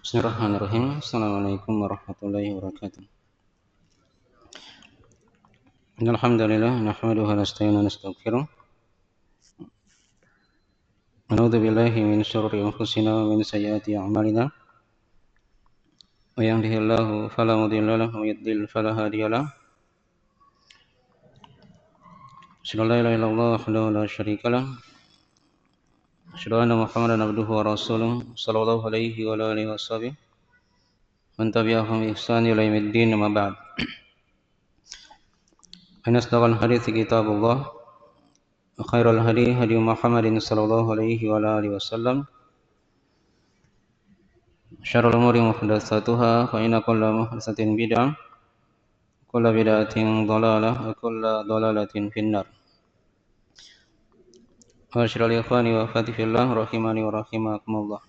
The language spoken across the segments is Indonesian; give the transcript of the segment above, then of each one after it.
Bismillahirrahmanirrahim. Assalamualaikum warahmatullahi wabarakatuh. Innal hamdalillah nahmaduhu wa nasta'inuhu wa nastaghfiruh. Wa na'udzu billahi min syururi anfusina wa min sayyiati a'malina. May yahdihillahu fala mudilla lahu wa may yudlil fala hadiya lahu. Asyhadu an la ilaha illallah wahdahu la syarika lahu. Asyhadu anna Muhammadan abduhu wa rasuluh sallallahu alaihi wa alihi washabihi. Man tabi'ahum bi ihsan ila yaumiddin amma ba'd. Inna asdaqal hadithi kitabullah wa khairal hadi hadi Muhammadin sallallahu alaihi wa alihi wasallam. Syarrul umuri muhdatsatuha fa inna kulla muhdatsatin bid'ah kulla bid'atin dhalalah wa kulla dhalalatin finnar. Wa syarrul ikhwani wa akhwati fillah rahimani wa rahimakumullah.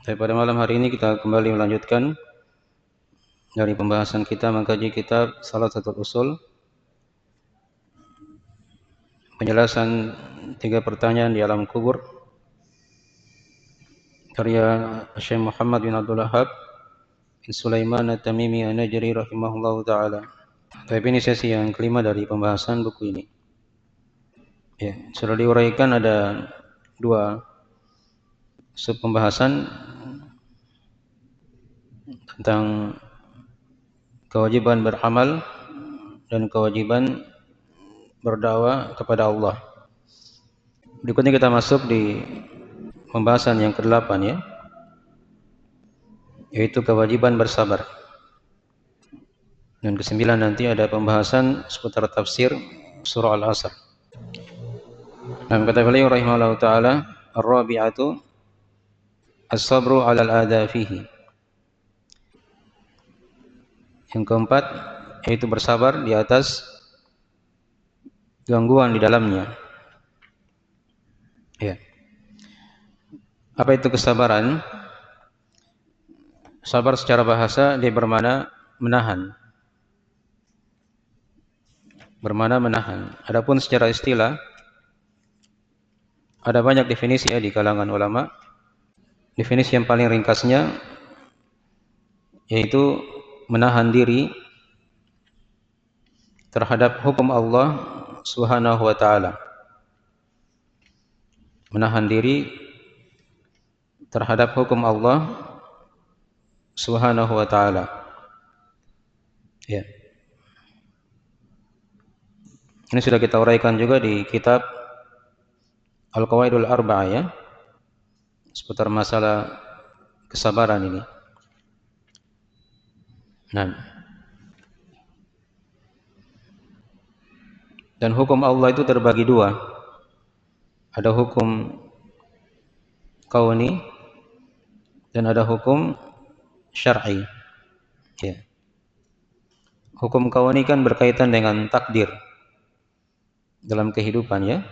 Pada malam hari ini kita kembali melanjutkan dari pembahasan kita mengkaji kitab Thalathatul Ushul, penjelasan 3 pertanyaan di alam kubur, karya Syekh Muhammad bin Abdul Wahhab bin Sulaiman At-Tamimi An-Najri rahimahullahu taala. Tapi ini sesi yang kelima dari pembahasan buku ini. Ya, sudah diuraikan ada 2 sub pembahasan tentang kewajiban beramal dan kewajiban berdakwah kepada Allah. Berikutnya kita masuk di pembahasan yang ke-8 ya, yaitu kewajiban bersabar. Dan ke-9 nanti ada pembahasan seputar tafsir surah Al-Asr. Nah, kata beliau rahimahullah ta'ala, ar-rabi'atu as-sabru 'alal adha fihi. Yang keempat yaitu bersabar di atas gangguan di dalamnya. Ya. Apa itu kesabaran? Sabar secara bahasa dia bermakna menahan. Bermakna menahan. Adapun secara istilah ada banyak definisi ya di kalangan ulama. Definisi yang paling ringkasnya yaitu menahan diri terhadap hukum Allah Subhanahu wa taala. Menahan diri terhadap hukum Allah Subhanahu wa taala. Ya. Ini sudah kita uraikan juga di kitab Al-Qawaidul Arba'ah ya, seputar masalah kesabaran ini. Nah. Dan hukum Allah itu terbagi 2. Ada hukum kauni dan ada hukum syar'i. Ya. Hukum kauni kan berkaitan dengan takdir dalam kehidupan ya.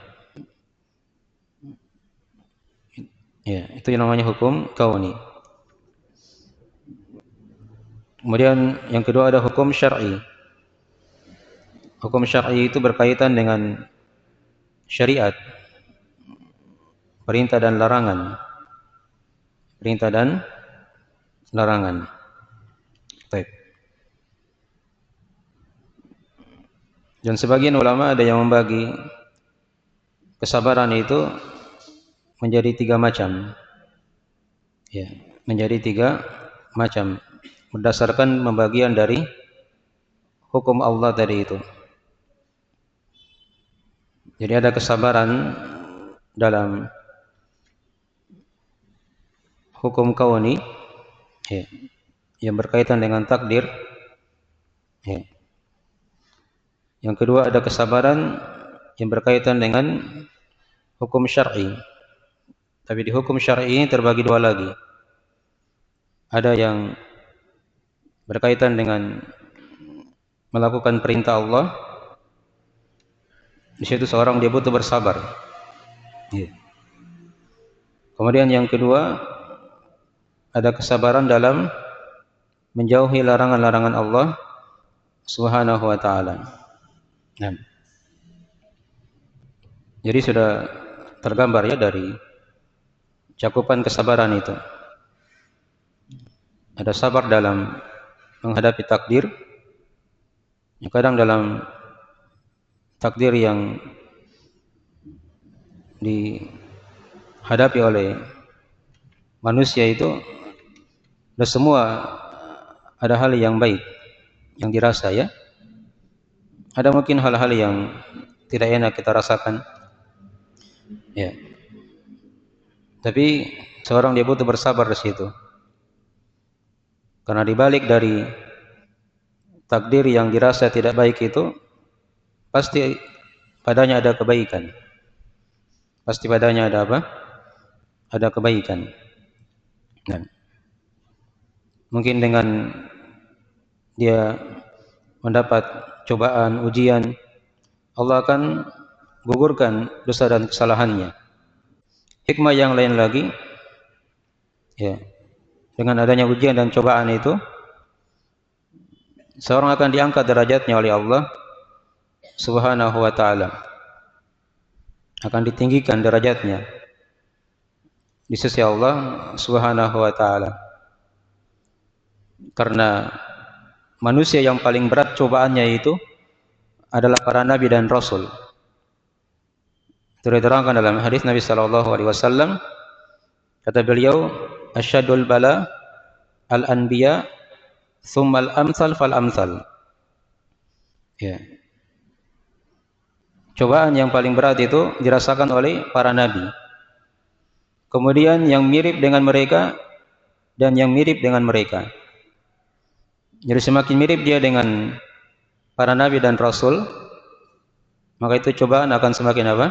Ya, itu yang namanya hukum kauni. Kemudian yang kedua ada hukum syar'i. Hukum syar'i itu berkaitan dengan syariat, perintah dan larangan. Perintah dan larangan. Baik. Dan sebagian ulama ada yang membagi kesabaran itu menjadi 3 macam. Ya, menjadi 3 macam berdasarkan pembagian dari hukum Allah tadi itu. Jadi ada kesabaran dalam hukum kauni ya, yang berkaitan dengan takdir ya. Yang kedua ada kesabaran yang berkaitan dengan hukum syar'i. Tapi di hukum syar'i ini terbagi 2 lagi. Ada yang berkaitan dengan melakukan perintah Allah. Di situ seorang dia butuh bersabar. Ya. Kemudian yang kedua ada kesabaran dalam menjauhi larangan-larangan Allah Subhanahu wa taala. Nah. Jadi sudah tergambar ya dari cakupan kesabaran itu. Ada sabar dalam menghadapi takdir, kadang dalam takdir yang dihadapi oleh manusia itu ada semua, ada hal yang baik yang dirasa ya. Ada mungkin hal-hal yang tidak enak kita rasakan ya. Tapi seorang dia butuh bersabar di situ. Karena dibalik dari takdir yang dirasa tidak baik itu pasti padanya ada kebaikan. Pasti padanya ada apa? Ada kebaikan. Dan mungkin dengan dia mendapat cobaan, ujian, Allah akan gugurkan dosa dan kesalahannya. Hikmah yang lain lagi, ya, dengan adanya ujian dan cobaan itu, seorang akan diangkat derajatnya oleh Allah Subhanahu wa ta'ala. Akan ditinggikan derajatnya di sisi Allah Subhanahu wa ta'ala. Karena manusia yang paling berat cobaannya itu adalah para nabi dan rasul. Itu diterangkan dalam hadis Nabi sallallahu alaihi wasallam, kata beliau, asyadul bala al-anbiya thumma al-amsal fal-amsal. Ya. Cobaan yang paling berat itu dirasakan oleh para nabi. Kemudian yang mirip dengan mereka dan yang mirip dengan mereka. Jadi semakin mirip dia dengan para nabi dan rasul, maka itu cobaan akan semakin apa?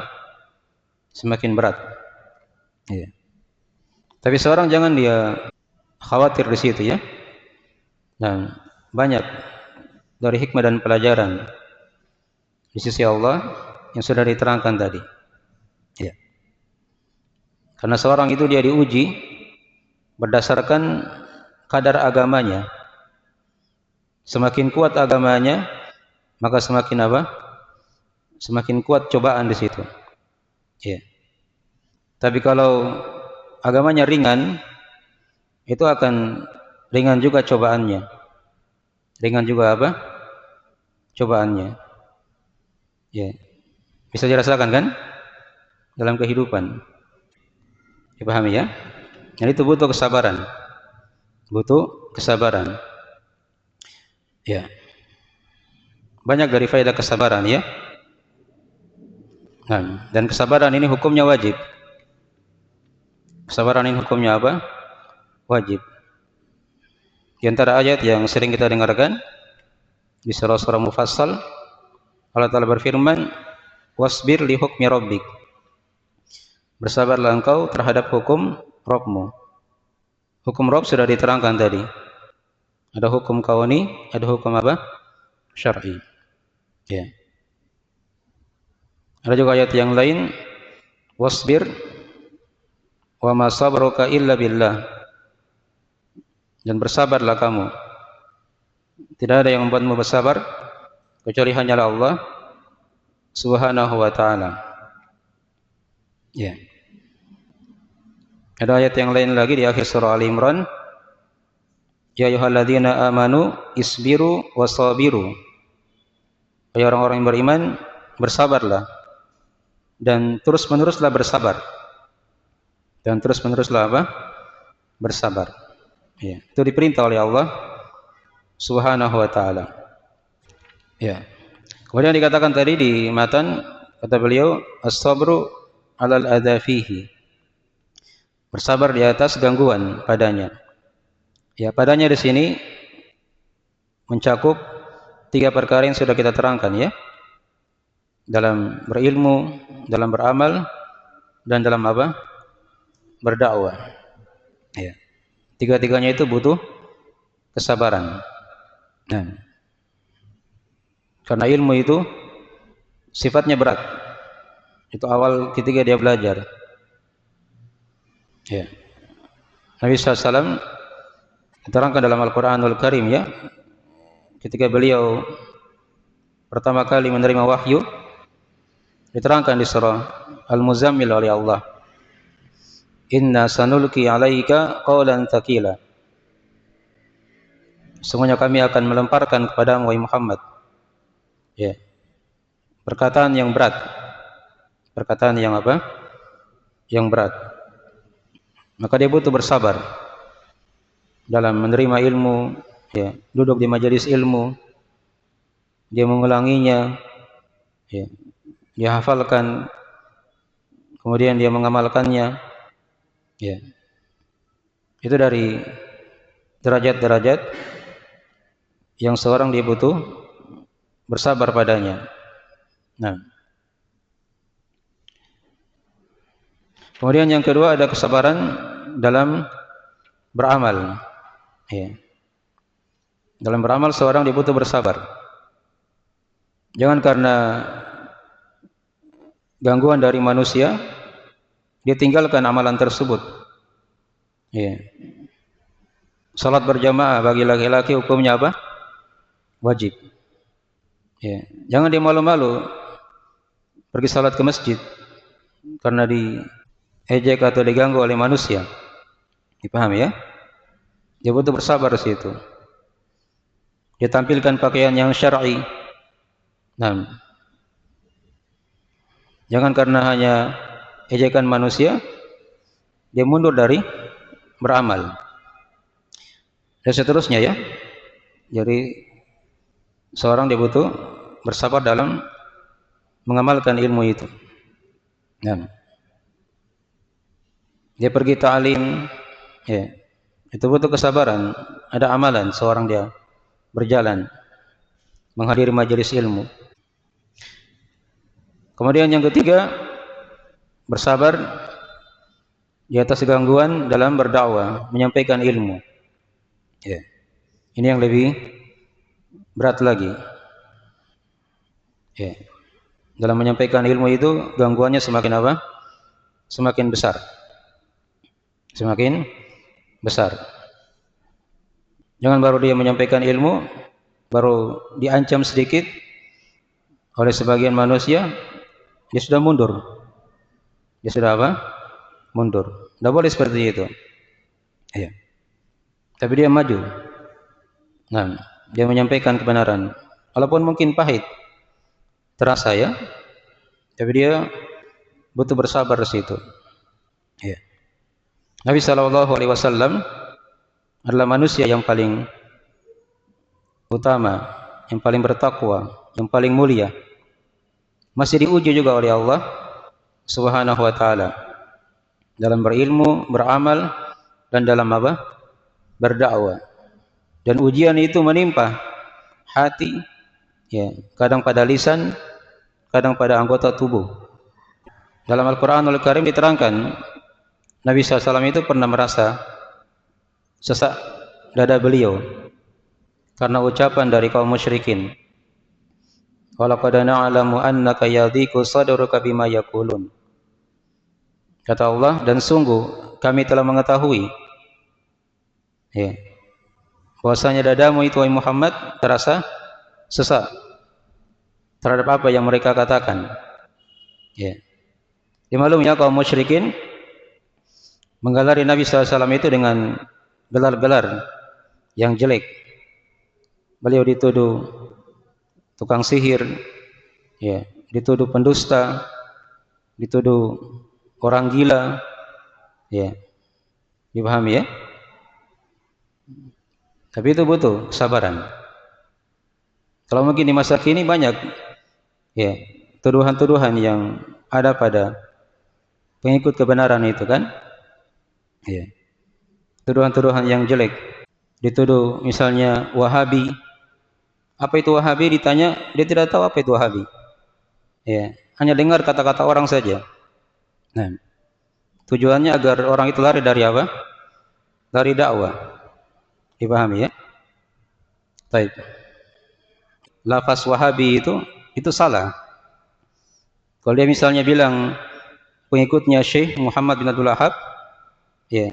Semakin berat. Ya. Tapi seorang jangan dia khawatir di situ ya. Dan banyak dari hikmah dan pelajaran di sisi Allah yang sudah diterangkan tadi. Ya. Karena seorang itu dia diuji berdasarkan kadar agamanya. Semakin kuat agamanya, maka semakin apa? Semakin kuat cobaan di situ. Ya. Tapi kalau agamanya ringan, itu akan ringan juga cobaannya. Ringan juga apa? Cobaannya. Ya. Bisa dirasakan kan? Dalam kehidupan. Dipahami ya? Jadi itu butuh kesabaran. Butuh kesabaran. Ya. Banyak dari faedah kesabaran ya. Nah, dan kesabaran ini hukumnya wajib. Kesabaran ini hukumnya apa? Wajib. Di antara ayat yang sering kita dengarkan di surah-surah Mufassal, Allah Ta'ala berfirman, wasbir li hukmi rabbik. Bersabarlah engkau terhadap hukum Rabbmu. Hukum Rabb sudah diterangkan tadi. Ada hukum kauni, ada hukum apa? Syar'i. Ya. Ada juga ayat yang lain, wasbir wa ma sabruka illa billah. Dan bersabarlah kamu. Tidak ada yang membuatmu bersabar kecuali hanyalah Allah Subhanahu wa ta'ala. Ya. Ada ayat yang lain lagi di akhir surah Al-Imran, ya ayyuhalladzina amanu isbiru wasabiru. Hai orang-orang yang beriman, bersabarlah dan terus-meneruslah bersabar. Dan terus-meneruslah apa? Bersabar. Ya, itu diperintah oleh Allah Subhanahu wa ta'ala. Ya. Kemudian dikatakan tadi di matan, kata beliau, as-sabru 'alal adza fihi. Bersabar di atas gangguan padanya. Ya, padanya di sini mencakup 3 perkara yang sudah kita terangkan ya. Dalam berilmu, dalam beramal, dan dalam apa? Berdakwah. Ya. 3-tiganya itu butuh kesabaran. Nah, karena ilmu itu sifatnya berat. Itu awal ketika dia belajar. Ya. Nabi SAW diterangkan dalam Al-Quranul Karim ya, ketika beliau pertama kali menerima wahyu, diterangkan di surah Al-Muzammil oleh Allah. Inna sanulqi 'alaika qawlan tsaqila. Sungguhnya kami akan melemparkan kepadamu wahai Muhammad, ya, perkataan yang berat. Perkataan yang apa? Yang berat. Maka dia butuh bersabar dalam menerima ilmu, ya, duduk di majelis ilmu, dia mengulanginya, ya, dia hafalkan, kemudian dia mengamalkannya, ya. Itu dari derajat-derajat yang seorang dia butuh bersabar padanya. Nah, kemudian yang kedua ada kesabaran dalam beramal. Ya. Dalam beramal seorang dia butuh bersabar. Jangan karena gangguan dari manusia dia tinggalkan amalan tersebut. Ya. Salat berjamaah bagi laki-laki hukumnya apa? Wajib. Ya. Jangan dia malu-malu pergi salat ke masjid karena diejek atau diganggu oleh manusia. Dipahami ya? Dia butuh bersabar di situ. Dia tampilkan pakaian yang syar'i. Nah, jangan karena hanya ejekan manusia dia mundur dari beramal. Dan seterusnya ya. Jadi seorang dia butuh bersabar dalam mengamalkan ilmu itu. Nah, dia pergi ta'lim, ya, itu butuh kesabaran. Ada amalan seorang dia berjalan menghadiri majelis ilmu. Kemudian yang ketiga, bersabar di atas gangguan dalam berdakwah, menyampaikan ilmu. Ya. Ini yang lebih berat lagi. Ya. Dalam menyampaikan ilmu itu gangguannya semakin apa? Semakin besar. Semakin besar. Jangan baru dia menyampaikan ilmu, baru diancam sedikit oleh sebagian manusia, dia sudah mundur. Dia sudah apa? Mundur. Tidak boleh seperti itu. Ya. Tapi dia maju. Nah, dia menyampaikan kebenaran. Walaupun mungkin pahit, terasa ya. Tapi dia butuh bersabar di situ. Ya. Nabi SAW adalah manusia yang paling utama, yang paling bertakwa, yang paling mulia. Masih diuji juga oleh Allah Subhanahu wa taala dalam berilmu, beramal dan dalam apa? Berdakwah. Dan ujian itu menimpa hati, ya, kadang pada lisan, kadang pada anggota tubuh. Dalam Al-Qur'anul Karim diterangkan Nabi SAW itu pernah merasa sesak dada beliau karena ucapan dari kaum musyrikin. Walaqad na'lamu annaka yadhiqu sadruka bima yaqulun. Kata Allah, dan sungguh kami telah mengetahui, ya, bahwasanya dadamu itu wahai Muhammad terasa sesak terhadap apa yang mereka katakan. Ya. Dimaklumi ya kaum musyrikin menggelari Nabi SAW itu dengan gelar-gelar yang jelek. Beliau dituduh tukang sihir, ya, dituduh pendusta, dituduh orang gila, ya, dipahami ya. Tapi itu butuh kesabaran. Kalau mungkin di masa kini banyak, ya, tuduhan-tuduhan yang ada pada pengikut kebenaran itu kan, ya, tuduhan-tuduhan yang jelek. Dituduh misalnya Wahabi. Apa itu Wahabi? Ditanya, dia tidak tahu apa itu Wahabi. Ya, hanya dengar kata-kata orang saja. Nah, tujuannya agar orang itu lari dari apa? Dari dakwah. Dipahami ya? Baik. Lafaz Wahabi itu salah. Kalau dia misalnya bilang pengikutnya Syekh Muhammad bin Abdul Wahab, ya,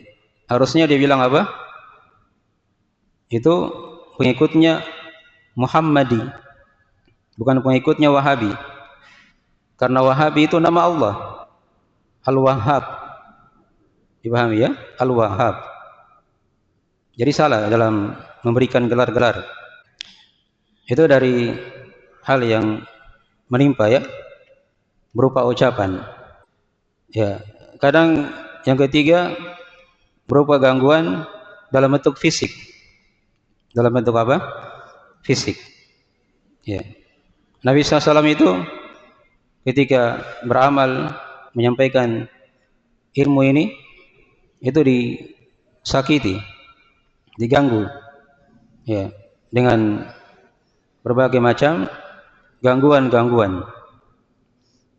harusnya dia bilang apa? Itu pengikutnya Muhammadi, bukan pengikutnya Wahabi. Karena Wahabi itu nama Allah, Al-Wahhab. Dipahami ya? Al-Wahhab. Jadi salah dalam memberikan gelar-gelar. Itu dari hal yang menimpa ya, berupa ucapan. Ya, kadang yang ketiga berupa gangguan dalam bentuk fisik. Dalam bentuk apa? Fisik. Ya. Nabi SAW itu ketika beramal menyampaikan ilmu ini itu disakiti, diganggu, ya, dengan berbagai macam gangguan-gangguan.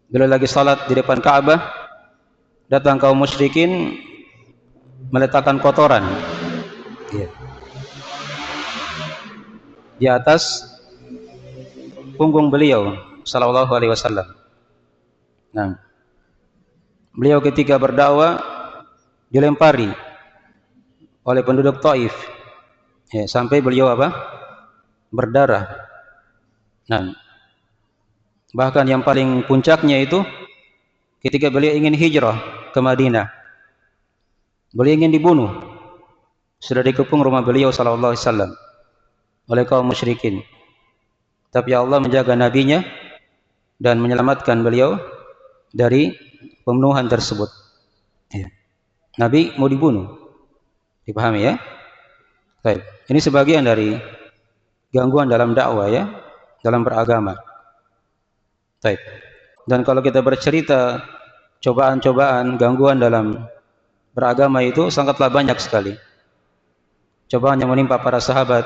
Bila lagi salat di depan Ka'bah, datang kaum musyrikin meletakkan kotoran, ya, di atas punggung beliau sallallahu alaihi wasallam. Nah, beliau ketika berdakwah dilempari oleh penduduk Taif, ya, sampai beliau apa? Berdarah. Nah, bahkan yang paling puncaknya itu ketika beliau ingin hijrah ke Madinah, beliau ingin dibunuh. Sudah dikepung rumah beliau sallallahu alaihi wasallam oleh kaum musyrikin. Tapi Allah menjaga nabinya dan menyelamatkan beliau dari pembunuhan tersebut. Ya. Nabi mau dibunuh. Dipahami ya? Baik. Ini sebagian dari gangguan dalam dakwah ya, dalam beragama. Baik. Dan kalau kita bercerita cobaan-cobaan, gangguan dalam beragama itu sangatlah banyak sekali. Cobaan yang menimpa para sahabat,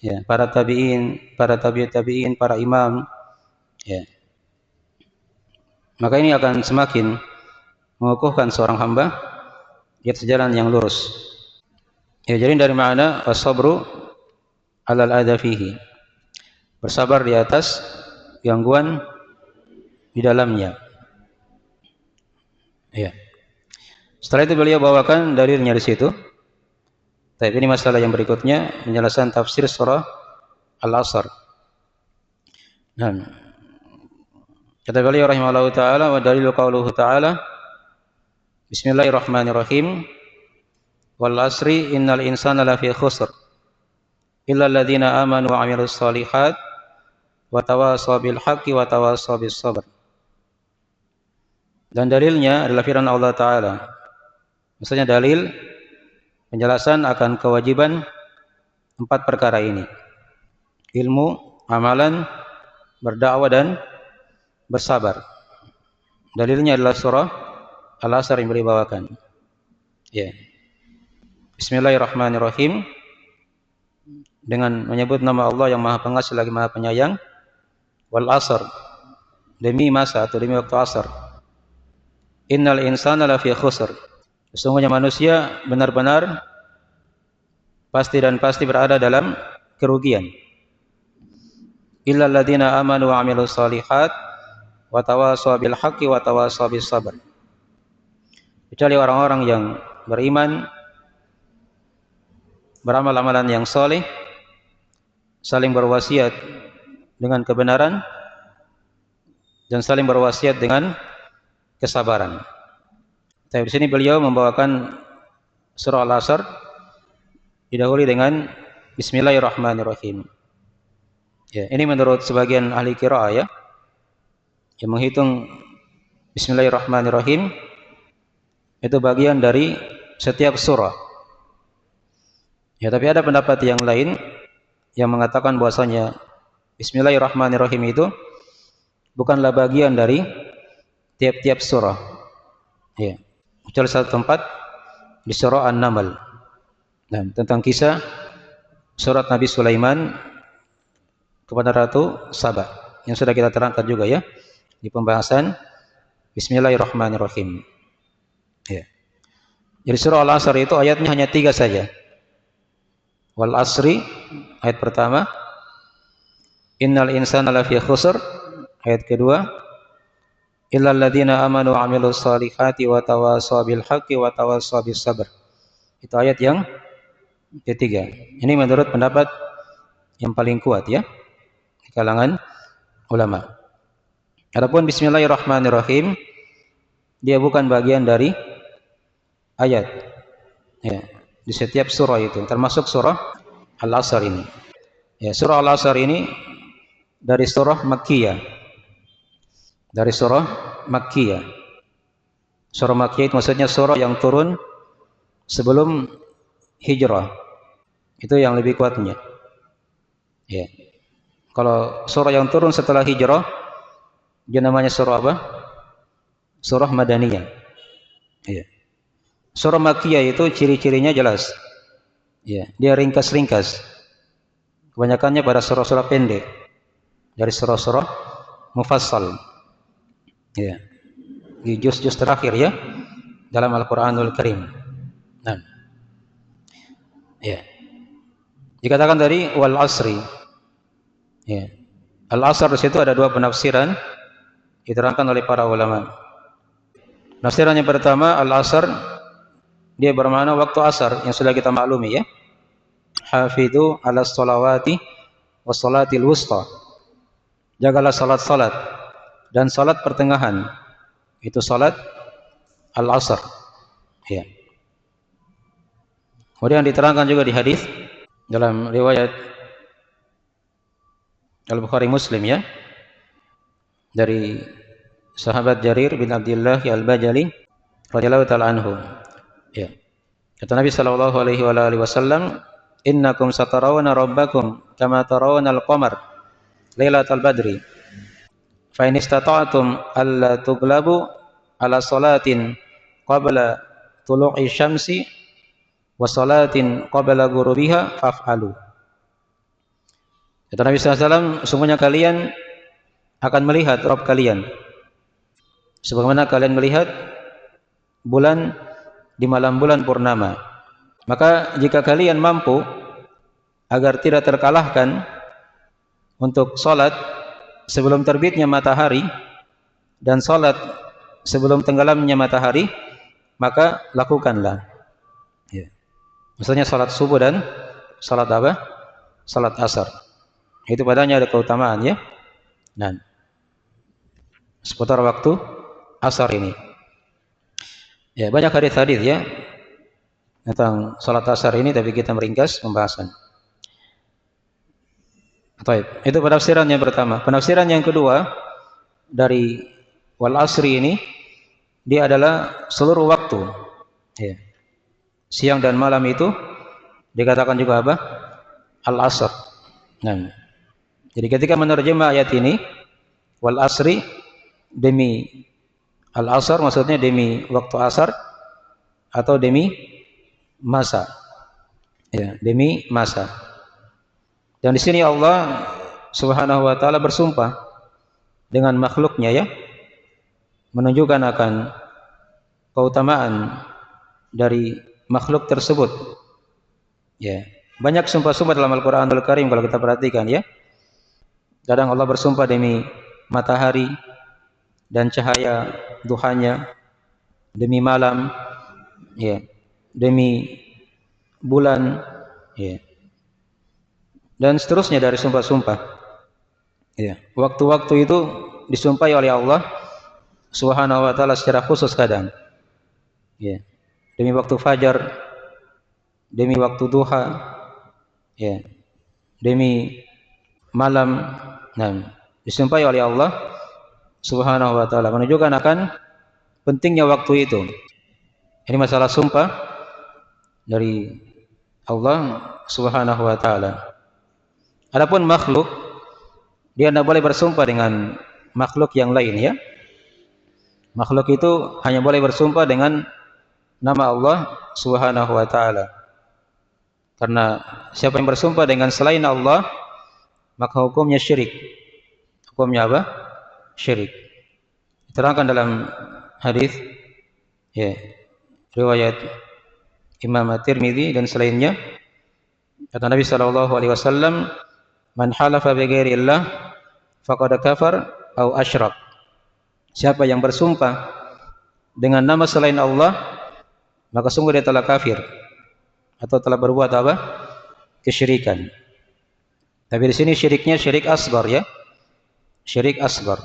ya, para tabi'in, para tabi'in, para imam, ya. Maka ini akan semakin mengukuhkan seorang hamba di atas jalan yang lurus. Ya, jadi dari makna as-sabru 'alal adza fihi. Bersabar di atas gangguan di dalamnya. Ya. Setelah itu beliau bawakan dalilnya di situ. Tapi ini masalah yang berikutnya, penjelasan tafsir surah Al-Asr. Nah, kata beliau rahimahullahu taala, wa dalilu qauluhu taala, Bismillahirrahmanirrahim. Wal asri innal insana lafi khusr illa alladziina aamanu wa 'amilus shalihat wa tawashaw bil haqqi wa tawashaw bis sabr. Dan dalilnya adalah firman Allah taala. Maksudnya dalil penjelasan akan kewajiban 4 perkara ini. Ilmu, amalan, berdakwah dan bersabar. Dalilnya adalah surah Al-Asr yang beliau bawakan. Ya. Bismillahirrahmanirrahim. Dengan menyebut nama Allah yang Maha Pengasih lagi Maha Penyayang. Wal asr. Demi masa atau demi waktu asar. Innal insana lafi khusr. Sesungguhnya manusia benar-benar pasti berada dalam kerugian. Illal ladzina amanu wa 'amilus shalihat wa tawashaw bil haqqi wa tawashaw bis sabr. Kecuali orang-orang yang beriman, beramal amalan yang saleh, saling berwasiat dengan kebenaran dan saling berwasiat dengan kesabaran. Tapi di sini beliau membawakan surah Al-Asr didahului dengan Bismillahirrahmanirrahim. Ya, ini menurut sebagian ahli qiraah ya, yang menghitung Bismillahirrahmanirrahim itu bagian dari setiap surah. Ya, tapi ada pendapat yang lain yang mengatakan bahwasanya Bismillahirrahmanirrahim itu bukanlah bagian dari tiap-tiap surah. Ya. Kecuali satu tempat di surah An-Naml. Nah, tentang kisah surat Nabi Sulaiman kepada Ratu Saba yang sudah kita terangkan juga ya di pembahasan Bismillahirrahmanirrahim. Ya. Jadi surah Al-Asr itu ayatnya hanya 3 saja. Wal asri ayat pertama, innal insana lafi khusr ayat kedua, illal ladzina amanu wa 'amilus shalihati wa tawashaw bil haqqi wa tawashaw bis sabr. Itu ayat yang ketiga. Ini menurut pendapat yang paling kuat ya di kalangan ulama. Adapun Bismillahirrahmanirrahim dia bukan bagian dari ayat. Ya, di setiap surah itu, termasuk surah Al-Asr ini. Ya, surah Al-Asr ini dari surah Makkiyah. Dari surah Makkiyah. Surah Makkiyah itu maksudnya surah yang turun sebelum hijrah. Itu yang lebih kuatnya. Ya. Kalau surah yang turun setelah hijrah, dia namanya surah apa? Surah Madaniyah. Ya. Surah Makkiyah itu ciri-cirinya jelas. Ya, dia ringkas-ringkas. Kebanyakannya pada surah-surah pendek. Dari surah-surah mufassal. Ya. Di juz-juz terakhir ya dalam Al-Qur'anul Karim. Nah, ya. Dikatakan tadi wal asri. Ya. Al-asr di situ ada dua penafsiran diterangkan oleh para ulama. Penafsiran yang pertama, al-asr dia bermakna waktu asar yang sudah kita maklumi ya. Hafidhu 'alas sholawati was sholatil wusta. Jagalah salat-salat dan salat pertengahan. Itu salat al-asr. Ya. Kemudian diterangkan juga di hadis dalam riwayat Al-Bukhari Muslim ya, dari sahabat Jarir bin Abdullah Al-Bajali radhiyallahu taala anhu. Ya. Kata Nabi sallallahu alaihi wasallam, "Innakum satarawna rabbakum kama tarawna al-qamar lailatal badri. Fa in istata'tum alla tughlabu ala salatin qabla tulu'i syamsi wa salatin qabla ghurubiha faf'alu." Kata Nabi sallallahu alaihi wasallam, sungguhnya kalian akan melihat Rabb kalian sebagaimana kalian melihat bulan di malam bulan purnama. Maka jika kalian mampu agar tidak terkalahkan untuk salat sebelum terbitnya matahari dan salat sebelum tenggelamnya matahari, maka lakukanlah. Ya. Maksudnya salat subuh dan salat apa? Salat asar. Itu padanya ada keutamaan ya. Nah, seputar waktu asar ini. Ya, banyak hadis-hadis ya tentang salat asar ini, tapi kita meringkas pembahasan. Baik, itu penafsiran yang pertama. Penafsiran yang kedua dari wal asri ini, dia adalah seluruh waktu. Ya. Siang dan malam itu dikatakan juga apa? Al-asr. Nah, jadi ketika menerjemah ayat ini, wal asri demi al-asr maksudnya demi waktu asar atau demi masa. Ya, demi masa. Dan di sini Allah Subhanahu wa taala bersumpah dengan makhluknya ya, menunjukkan akan keutamaan dari makhluk tersebut. Ya, banyak sumpah-sumpah dalam Al-Qur'anul Karim kalau kita perhatikan ya. Kadang Allah bersumpah demi matahari dan cahaya duhanya, demi malam, ya, demi bulan, ya, dan seterusnya dari sumpah-sumpah. Ya, waktu-waktu itu disumpahi oleh Allah Subhanahu wa taala secara khusus kadang. Ya, demi waktu fajar, demi waktu duha, ya, demi malam. Nah, disumpahi oleh Allah Subhanahu wa taala menunjukkan akan pentingnya waktu itu. Ini masalah sumpah dari Allah Subhanahu wa taala. Adapun makhluk, dia tidak boleh bersumpah dengan makhluk yang lain ya. Makhluk itu hanya boleh bersumpah dengan nama Allah Subhanahu wa taala. Karena siapa yang bersumpah dengan selain Allah, maka hukumnya syirik. Hukumnya apa? Syirik. Diterangkan dalam hadis ya, riwayat Imam At-Tirmidzi dan selainnya, kata Nabi sallallahu alaihi wasallam, "Man halafa bi ghairillah faqad kafar au asyrak." Siapa yang bersumpah dengan nama selain Allah, maka sungguh dia telah kafir atau telah berbuat apa? Kesyirikan. Tapi di sini syiriknya syirik asghar ya. Syirik asghar.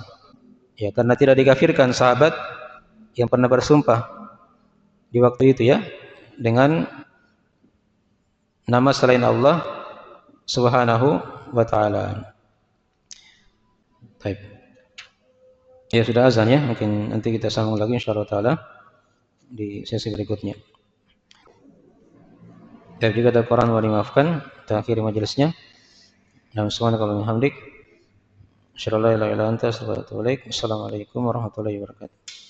Ya, karena tidak dikafirkan sahabat yang pernah bersumpah di waktu itu ya, dengan nama selain Allah Subhanahu wa taala. Baik. Ya sudah azan ya, mungkin nanti kita sambung lagi insyaallah taala di sesi berikutnya. Dan jika ada Quran mau dimaafkan, kita akhiri majelisnya. Subhanakallahumma wa bihamdik, asyhadu an la ilaha illa anta, astaghfiruka wa atubu ilaik. Wassalamualaikum warahmatullahi wabarakatuh.